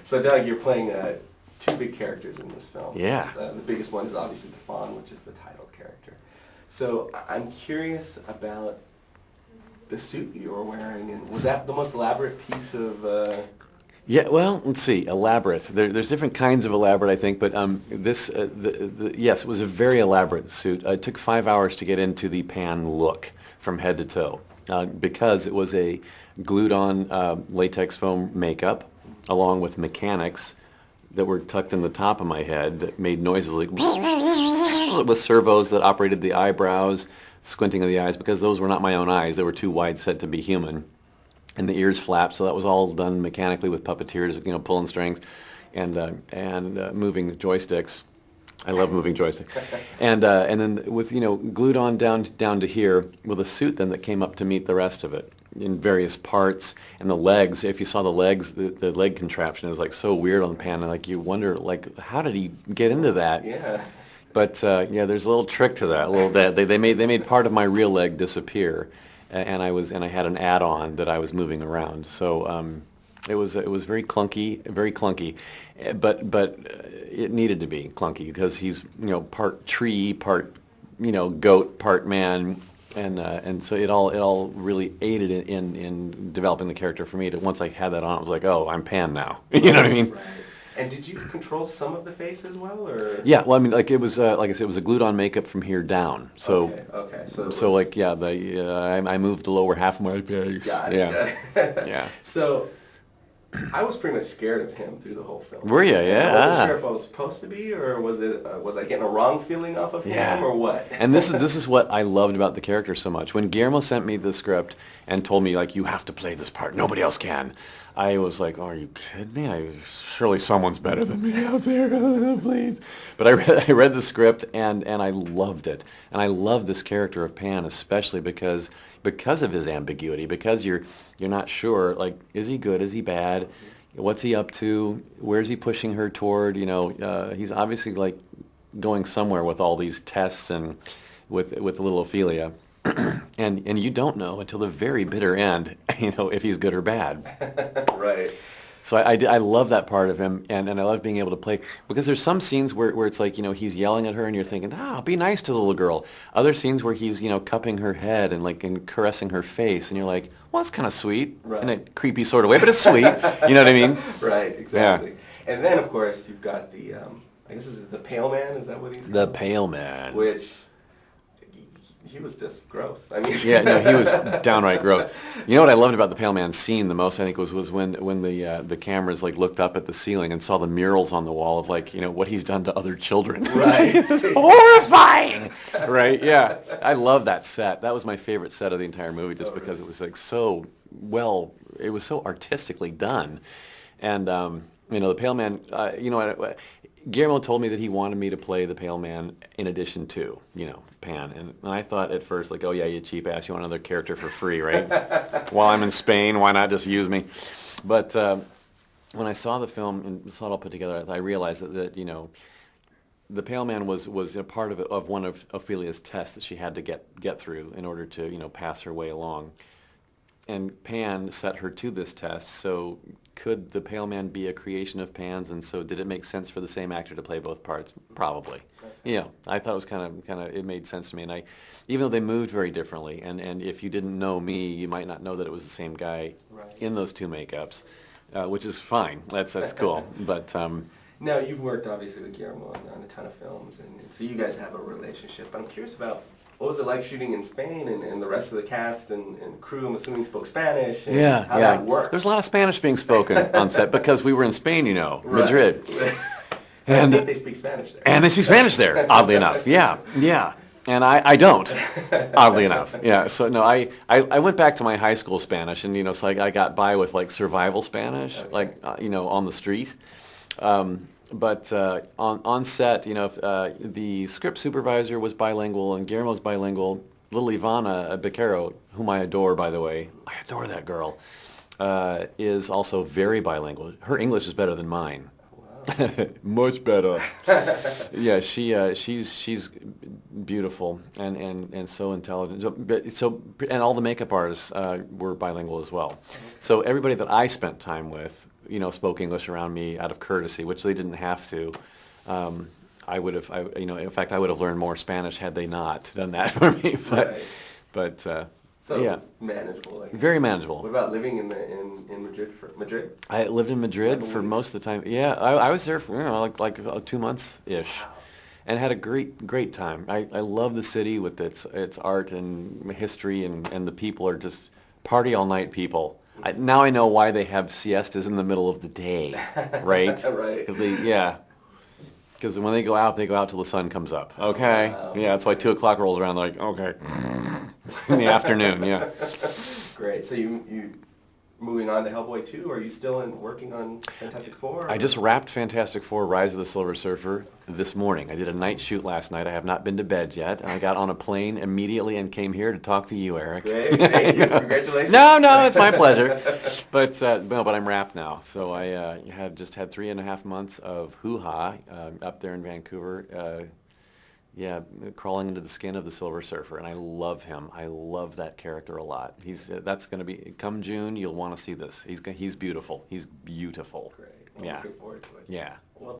So, Doug, you're playing two big characters in this film. Yeah. The biggest one is obviously the Fawn, which is the title character. So, I'm curious about the suit you were wearing, and was that the most elaborate piece of... Yeah, well, let's see. Elaborate. There's different kinds of elaborate, I think, but yes, it was a very elaborate suit. It took 5 hours to get into the Pan look from head to toe because it was a glued-on latex foam makeup along with mechanics that were tucked in the top of my head that made noises like with servos that operated the eyebrows, squinting of the eyes, because those were not my own eyes. They were too wide set to be human. And the ears flapped, so that was all done mechanically with puppeteers, pulling strings and moving joysticks. I love moving joysticks. And then with, glued on down to here with a suit then that came up to meet the rest of it in various parts. And the legs, if you saw the legs, the leg contraption is like so weird on the Pan. And like you wonder, like, how did he get into that? Yeah. But yeah, there's a little trick to that. They made part of my real leg disappear. And I had an add-on that I was moving around, so it was very clunky, but it needed to be clunky because he's part tree, part goat, part man, and so it all really aided in developing the character for me. Once I had that on, I was like, oh, I'm Pan now. You know what I mean? Right. And did you control some of the face as well, or? Yeah, well, I mean, like it was, like I said, it was a glued-on makeup from here down. So, okay. So like, yeah, I moved the lower half of my face. Got it. Yeah, yeah. So, I was pretty much scared of him through the whole film. Were you? Yeah. I wasn't sure if I was supposed to be, or was I getting a wrong feeling off of him, or what? And this is what I loved about the character so much. When Guillermo sent me the script and told me, like, you have to play this part, nobody else can, I was like, oh, are you kidding me? Surely someone's better than me out there, please. But I read the script and I loved it. And I love this character of Pan, especially because of his ambiguity, because you're not sure, like, is he good, is he bad, what's he up to, where's he pushing her toward, he's obviously like going somewhere with all these tests and with little Ophelia. And you don't know until the very bitter end, if he's good or bad. Right. So I love that part of him, and I love being able to play, because there's some scenes where it's like, he's yelling at her and you're thinking, be nice to the little girl. Other scenes where he's, cupping her head and caressing her face, and you're like, well, that's kind of sweet, right, in a creepy sort of way, but it's sweet. You know what I mean? Right, exactly. Yeah. And then, of course, you've got the, I guess is it the Pale Man? Is that what he's called? The Pale Man. Which... he was just gross. I mean, yeah, no, he was downright gross. You know what I loved about the Pale Man scene the most, I think, was when the cameras like looked up at the ceiling and saw the murals on the wall of like, what he's done to other children. Right. It was horrifying. Right? Yeah. I love that set. That was my favorite set of the entire movie, just because it was like so well, it was so artistically done. And the Pale Man, Guillermo told me that he wanted me to play the Pale Man in addition to, Pan. And I thought at first, like, oh yeah, you cheap ass, you want another character for free, right? While I'm in Spain, why not just use me? But when I saw the film and saw it all put together, I realized that the Pale Man was a part of one of Ophelia's tests that she had to get through in order to, pass her way along. And Pan set her to this test, so could the Pale Man be a creation of Pan's? And so did it make sense for the same actor to play both parts? Probably. I thought it was kind of it made sense to me. And even though they moved very differently, and if you didn't know me, you might not know that it was the same guy in those two makeups, which is fine. That's cool. But now you've worked obviously with Guillermo on a ton of films, and so you guys have a relationship. But I'm curious about, what was it like shooting in Spain, and the rest of the cast and crew, I'm assuming, spoke Spanish, and how that worked? There's a lot of Spanish being spoken on set because we were in Spain, Madrid. And I think they speak Spanish there. And they speak Spanish there, oddly enough. Yeah. And I don't, oddly enough. Yeah, so no, I went back to my high school Spanish, and, so I got by with, like, survival Spanish, like, on the street. But on set, the script supervisor was bilingual and Guillermo's bilingual. Little Ivana Becerro, whom I adore, by the way, I adore that girl, is also very bilingual. Her English is better than mine. Wow. Much better. Yeah, she's beautiful and so intelligent. And all the makeup artists were bilingual as well. So everybody that I spent time with spoke English around me out of courtesy, which they didn't have to. I would have, in fact, I would have learned more Spanish had they not done that for me. But so yeah, it's manageable. very manageable. What about living in Madrid? Madrid? I lived in Madrid for most of the time. Yeah, I was there for like 2 months ish. Wow. And had a great time. I love the city with its art and history, and the people are just party all night people. Now I know why they have siestas in the middle of the day, right? Right. Because when they go out till the sun comes up. Okay. Wow. Yeah, that's why 2 o'clock rolls around. They're like, okay, in the afternoon. Yeah. Great. So you moving on to Hellboy 2, or are you still working on Fantastic Four? Or? I just wrapped Fantastic Four: Rise of the Silver Surfer this morning. I did a night shoot last night. I have not been to bed yet. And I got on a plane immediately and came here to talk to you, Eric. Great. Thank you. Congratulations. No, it's my pleasure. But I'm wrapped now. So I had 3.5 months of hoo-ha up there in Vancouver. Crawling into the skin of the Silver Surfer, and I love him. I love that character a lot. That's going to be, come June, you'll want to see this. He's beautiful. He's beautiful. Great. Well, yeah. Looking forward to it. Yeah.